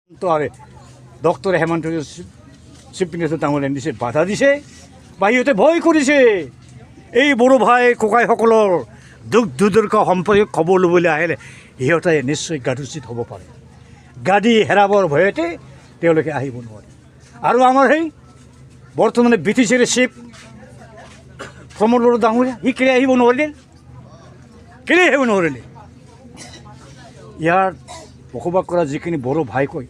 তো আৰে doctor Hemanta chief minister ডাঙৰীয়াই দিছে বাধা দিছে বা সিহঁতে ভয় কৰিছে এই বড়ো ভাই ককাইসকলৰ দুখ দুৰ্দশা সম্পৰ্কে খবৰ ল'বলৈ আহিলে সিহঁতে নিশ্চয় গাদোচিত হ'ব পাৰে। গাদী হেৰাবৰ ভয়তে তেওঁলোকে আহিব নোৱাৰে। আৰু আমাৰ সেই বৰ্তমানে বি টি চিৰ চিফ প্ৰমোদ বড়ো ডাঙৰীয়া সি কেলৈ আহিব নোৱাৰিলে? কেলৈ আহিব নোৱাৰিলে? ইয়াৰ বসবাস কৰা যিখিনি বড়ো ভাই কয়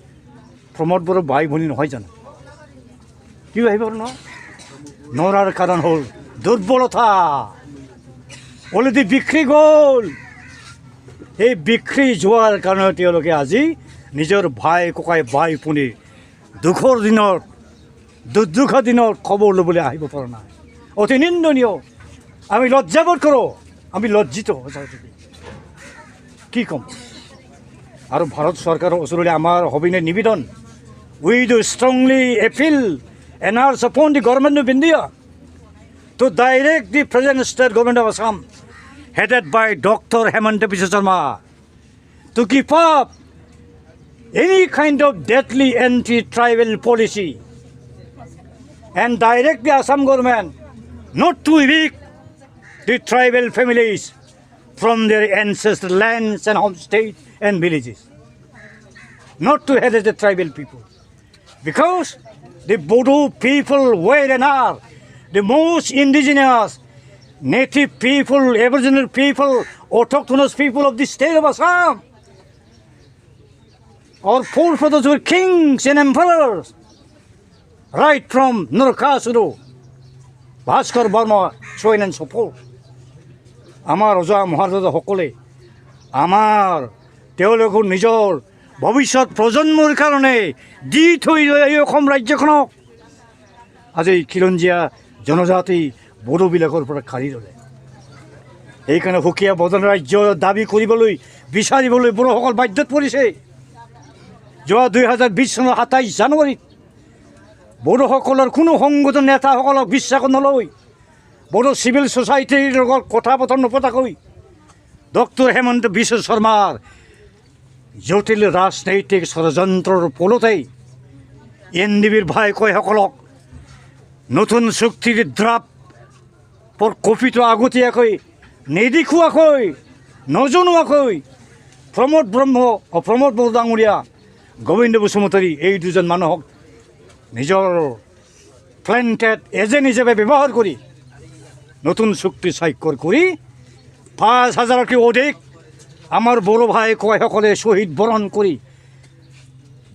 প্ৰমোদ বড়ো ভাই ভনী নহয় জানো? কিয় আহিব নোৱাৰাৰ কাৰণ হ'ল দুৰ্বলতা। অলৰেডি বিক্ৰী গ'ল। সেই বিক্ৰী যোৱাৰ কাৰণে তেওঁলোকে আজি নিজৰ ভাই ককাই ভাই ভনী দুখৰ দিনত দুৰ্দশা দিনত খবৰ ল'বলৈ আহিব পৰা নাই। অতি নিন্দনীয়। আমি লজ্জাবোধ কৰোঁ, আমি লজ্জিত। কি ক'ম? আৰু ভাৰত চৰকাৰৰ ওচৰলৈ আমাৰ সবিনয় নিবেদন, we do strongly appeal and urge upon the government of India to direct the present state government of Assam, headed by Dr. Hemanta Biswa Sarma, to keep up any kind of deadly anti-tribal policy and direct the Assam government not to evict the tribal families from their ancestral lands and homesteads and villages, not to harass the tribal people, because the Bodo people were and are the most indigenous, native people, aboriginal people, autochthonous people of the state of Assam. Our forefathers were kings and emperors, right from Narakasura, Bhaskar Burma, so on and so forth. Amar Raja Maharaja সকলে আমাৰ তেওঁলোকৰ নিজৰ ভৱিষ্যত প্ৰজন্মৰ কাৰণে দি থৈ এই অসম ৰাজ্যখনক আজি খিলঞ্জীয়া জনজাতি বড়োবিলাকৰ পৰা কাঢ়ি ল'লে। সেইকাৰণে সুকীয়া বদন ৰাজ্য দাবী কৰিবলৈ বিচাৰিবলৈ বড়োসকল বাধ্যত পৰিছে। যোৱা 2020 চনৰ 27 জানুৱাৰীত বড়োসকলৰ কোনো সংগঠন নেতাসকলক বিশ্বাসত নলয়, বড়ো চিভিল ছ'চাইটিৰ লগত কথা বতৰা নপতাকৈ ডক্টৰ হেমন্ত বিশ্ব শৰ্মাৰ জটিল ৰাজনৈতিক ষড়যন্ত্ৰৰ ফলতেই NDBৰ ভাই কয়সকলক নতুন চুক্তিৰ ড্ৰাফ্ট কপিটো আগতীয়াকৈ নেদেখুৱাকৈ নজনোৱাকৈ প্ৰমোদ বড়ো ডাঙৰীয়া, গোবিন্দ বসুমতাৰী এই দুজন মানুহক নিজৰ প্লেণ্টেড এজেণ্ট হিচাপে ব্যৱহাৰ কৰি নতুন চুক্তি স্বাক্ষৰ কৰি 5,000তকৈ অধিক আমাৰ বড়ো ভাই ককাইসকলে শ্বহীদ বৰণ কৰি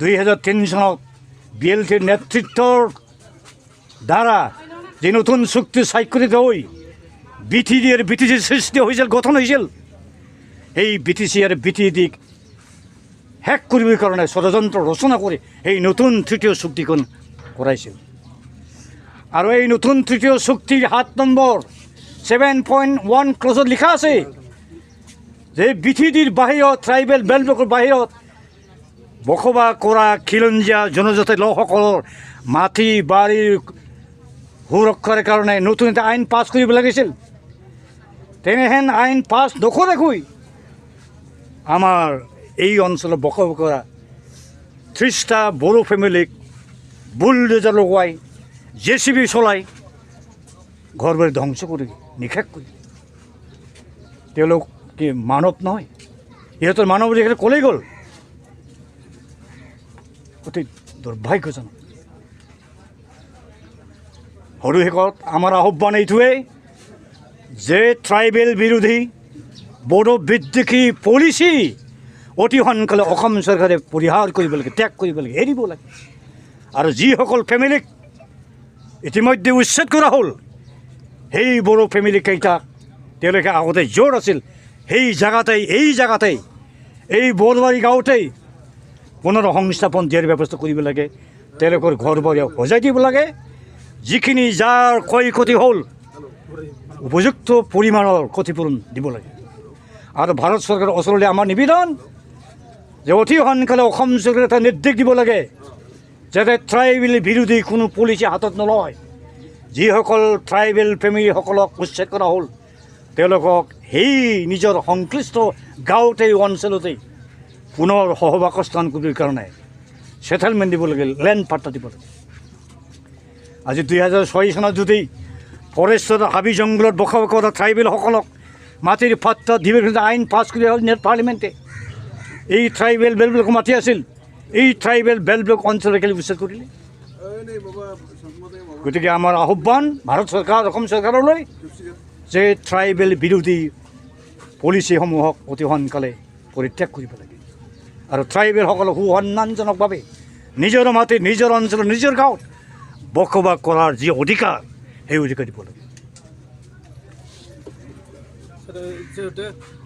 2003 চনত BLTৰ নেতৃত্বৰ দ্বাৰা যি নতুন চুক্তি স্বাক্ষৰিত হৈ BTCৰ সৃষ্টি হৈছিল, গঠন হৈছিল, সেই BTC আৰু BTDক শেষ কৰিবৰ কাৰণে ষড়যন্ত্ৰ ৰচনা কৰি এই নতুন তৃতীয় চুক্তিখন কৰাইছিল। আৰু এই নতুন তৃতীয় চুক্তিৰ 7 নম্বৰ 7.1 ক্লজত লিখা আছে যে BTDৰ বাহিৰত, ট্ৰাইবেল বেল্টৰ বাহিৰত বসবাস কৰা খিলঞ্জীয়া জনজাতি লোকসকলৰ মাটি বাৰীৰ সুৰক্ষাৰ কাৰণে নতুন এটা আইন পাছ কৰিব লাগিছিল। তেনেহেন আইন পাছ নকৰাকৈ আমাৰ এই অঞ্চলত বসবাস কৰা 30টা বড়ো ফেমিলিক বুলডোজাৰ লগোৱাই JCB চলাই ঘৰ বাৰী ধ্বংস কৰি নিশেষ কৰি, তেওঁলোক কি মানৱ নহয়? ইহঁতৰ মানৱ অধিকাৰ ক'লেই গ'ল। অতি দুৰ্ভাগ্যজনক। সৰু শেষত আমাৰ আহ্বান এইটোৱেই যে ট্ৰাইবেল বিৰোধী বড়ো বিদ্ৰোহী পলিচি অতি সোনকালে অসম চৰকাৰে পৰিহাৰ কৰিব লাগে, ত্যাগ কৰিব লাগে, এৰিব লাগে। আৰু যিসকল ফেমিলিক ইতিমধ্যে উচ্ছেদ কৰা হ'ল, সেই বড়ো ফেমিলিকেইটাক তেওঁলোকে আগতে য'ত আছিল সেই জেগাতেই এই বৰবাৰী গাঁৱতেই পুনৰ সংস্থাপন দিয়াৰ ব্যৱস্থা কৰিব লাগে। তেওঁলোকৰ ঘৰ বাৰী সজাই দিব লাগে। যিখিনি যাৰ ক্ষয় ক্ষতি হ'ল উপযুক্ত পৰিমাণৰ ক্ষতিপূৰণ দিব লাগে। আৰু ভাৰত চৰকাৰৰ ওচৰলৈ আমাৰ নিবেদন যে অতি সোনকালে অসম চৰকাৰে এটা নিৰ্দেশ দিব লাগে যাতে ট্ৰাইবেল বিৰোধী কোনো পলিচি হাতত নলয়। যিসকল ট্ৰাইবেল ফেমিলিসকলক উচ্ছেদ কৰা হ'ল তেওঁলোকক সেই নিজৰ সংশ্লিষ্ট গাঁৱতেই অঞ্চলতেই পুনৰ সহবাসস্থান কৰিবৰ কাৰণে সেটেলমেন্ট দিব লাগে লেণ্ড পাট্টা দিব লাগে আজি 2006 চনত যদি ফৰেষ্টৰ হাবি জংঘলত বসবাস কৰা ট্ৰাইবেলসকলক মাটিৰ পাট্টা দিব আইন পাছ কৰি হ'ল পাৰ্লিমেণ্টে এই ট্ৰাইবেল বেলবিলাক মাতি আছিল এই ট্ৰাইবেল বেলবিলাক অঞ্চলকে কেলে উচ্ছেদ কৰিলে গতিকে আমাৰ আহ্বান ভাৰত চৰকাৰ অসম চৰকাৰলৈ যে ট্ৰাইবেল বিৰোধী পলিচিসমূহক অতি সোনকালে পৰিত্যাগ কৰিব লাগে আৰু ট্ৰাইবেলসকলক সুসন্মানজনকভাৱে নিজৰ মাটি নিজৰ অঞ্চলত নিজৰ গাঁৱত বসবাস কৰাৰ যি অধিকাৰ সেই অধিকাৰ দিব লাগে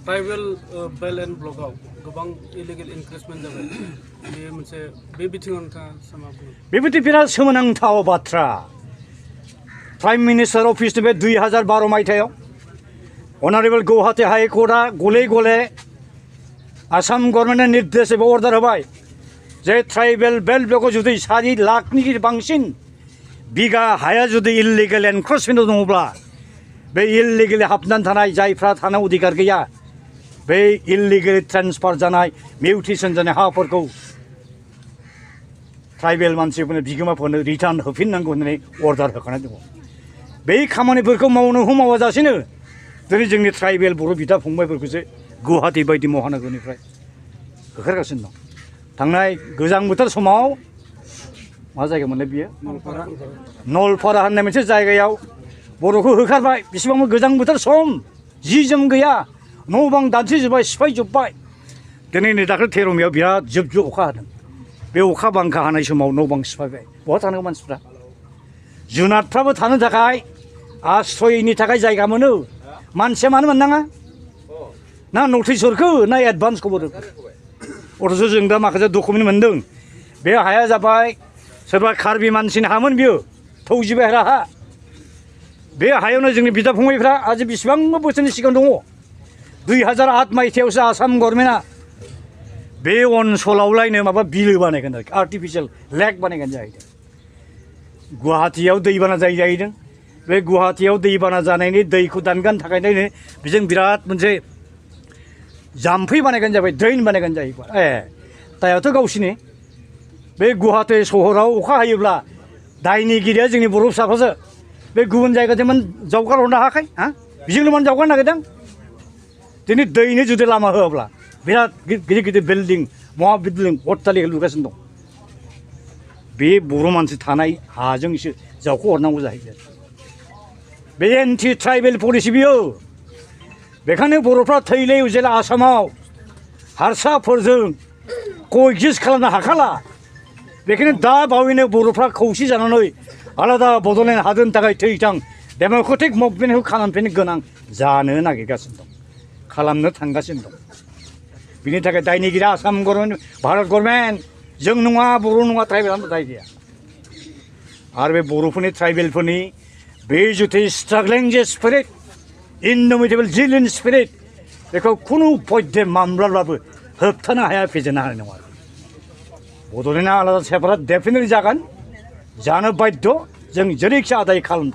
ट्राइबेल बेल एन्ड ब्लकआव गोबां इलिगेल इनक्रिजमेन्ट जाबाय बे मोनसे बे बिथिङाव नोंथाङा मा बुङो बेबायदि बिराद सोमोनांथाव बाथ्रा प्राइम मिनिस्टार अफिसनिफ्राय 2012 मायथाइयाव अनारेबल गुवाहाटी हाइकर्टआ गले गले आसाम गभर्नमेन्टनो निर्देश एबा अर्डार होबाय जे ट्राइबेल बेल ब्लकआव जुदि 4 लाखनि बांसिन बिगा हाया जुदि इलिगेल एनक्रोचमेन्ट दङब्ला बे इलिगेल हाबनानै थानाय जायफ्रा थानो अधिकार गैया बे इलिगेल ट्रेन्सफार जानाय मिउटेसन जानाय हाफोरखौ ट्राइबेल मानसिफोरनो बिगोमाफोरनो रिटार्न होफिननांगौ होननानै अर्डार होखानाय दङ बे खामानिफोरखौ मावनो मावाजासेनो दिनै जोंनि ट्राइबेल बर' बिदा फंबायफोरखौसो गुवाहाटी बायदि महानगरनिफ्राय होखारगासिनो दं थांनाय गोजां बोथोर समाव मा जायगा मोनलाय बियो नलपारा होननाय मोनसे जायगायाव बर'खौ होखारबाय बेसेबांबा गोजां बोथोर सम जि जोम गैया न' बां दानस्रिजोब्बाय सिफायजोब्बाय दिनै नै दाख्लै 13 मेयाव बिराद जुब जुब अखा हादों बे अखा बांखा हानाय समाव न' बां सिफायबाय बहा थानांगौ मानसिफ्रा जुनादफ्राबो थानो थाखाय आश्रयनि थाखाय जायगा मोनो मानसिया मानो मोननाङा ना नटिस हरखो ना एडभान्स खबर होखो अथ'च' जों दा माखासे डकुमेन्ट मोन्दों बे हाया जाबाय सोरबा कार्बि मानसिनि हामोन बियो थौजिबाय हा बे हायावनो जोंनि बिदा फंबायफ्रा आज बेसेबांबा बोसोरनि सिगां दङ 2008 मायथाइयावसो आसाम गभर्नमेन्टआ बे ओनसोलावलायनो माबा बिलो बानायगोन आरोखि आर्टिफिशियेल लेक बानायगोन जाहैदों गुवाहाटीयाव दैबाना जाहैदों बे गुवाहाटीयाव दैबाना जानायनि दैखौ दानगान थाखायनो बेजों बिराद मोनसे जाम्फै बानायगोन जाबाय ड्रेन बानायगोन जाहैबाय दायाथ' गावसिनि बे गुवाहाटी सहराव अखा हायोब्ला दायनिगिरिया जोंनि बर' फिसाफ्रासो बे गुबुन जायगाजों जावगार हरनो हायाखै हा बेजोंनो मानो जावगार नागिरदों दिनै दैनो जुदि लामा होआब्ला बिराद गिदिर गिदिर बिल्डिं महा बिल्डिं अट्टालिका लुगासिनो दं बे बर' मानसि थानाय हाजोंसो जावख' हरनांगौ जाहैगोन बे एन्टि ट्राइबेल पलिसि बियो बेखायनो बर'फ्रा थैले उजिले आसामाव हारसाफोरजों क'एक्जिस्ट खालामनो हाखाला बेखायनो दा बावैनो बर'फ्रा खौसे जानानै आलादा बड'लेण्ड हादोरनि थाखाय थैथां डेम'क्रेटिक मुभमेन्टखौ खालामफिननो गोनां जानो नागिरगासिनो दं खालामनो थांगासिनो दं बिनि थाखाय दायनिगिरिया आसाम गभर्नमेन्ट भारत गभर्नमेन्ट जों नङा बर' नङा ट्राइबेलानो दाय गैया आरो बे बर'फोरनि ट्राइबेलफोरनि बे जुदि स्ट्रागलिं जे स्पिरिट इनडमिटेबल जिलिन स्पिरिट बेखौ खुनु पय्ये मामलाब्लाबो होबथानो हाया फेजेननो हानाय नङा बड'लेण्डआ आलादा सेपारेट डेफिनेटलि जागोन जानो बाध्य जों जेरैखि आदाय खालाम